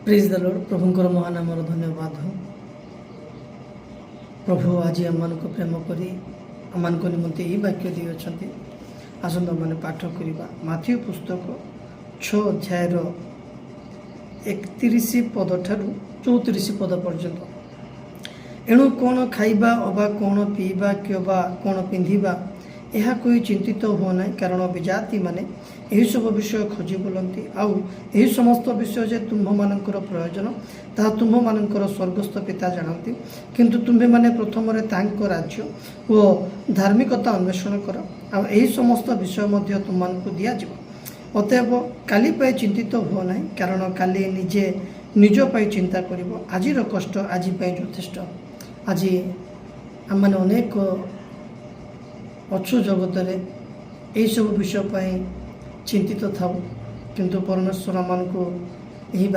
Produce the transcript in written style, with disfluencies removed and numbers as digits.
Praise the lord. प्रभुंकर महानामर धन्यवाद हो। प्रभु आज आम को प्रेम करी आम निमंते यही वाक्य दी अच्छा आसंत मैंने पाठ करवा माथ्यू पुस्तक 6 अध्याय 31 पद ठार 34 पद पर्यंत। एणु कौन खाइबा अबा कौन पीवा कि अबा कौन पिंधिबा यह कोई चिंतित हो ना, कारण विजाति माने यही सब विषय खोजी बुलती आउ यही समस्त विषय जे तुम्भ मानकर प्रयोजन ताहा तुम्भ मानकर स्वर्गस्थ पिता जानती। किंतु तुम्भे माने प्रथम तांको राज्य और धार्मिकता अन्वेषण कर आ यही समस्त विषय मध्य तुमको दि जाव। अतएव काली पाई चिंतित हो ना, कारण काली निजे निज पाई चिंता करिवो। आजिर कष्ट आज यथेष्ट। आज आम मैंने अनेक अच्छु जगत यही सब विषय चिंतित था, किंतु परमेश्वर आम को यही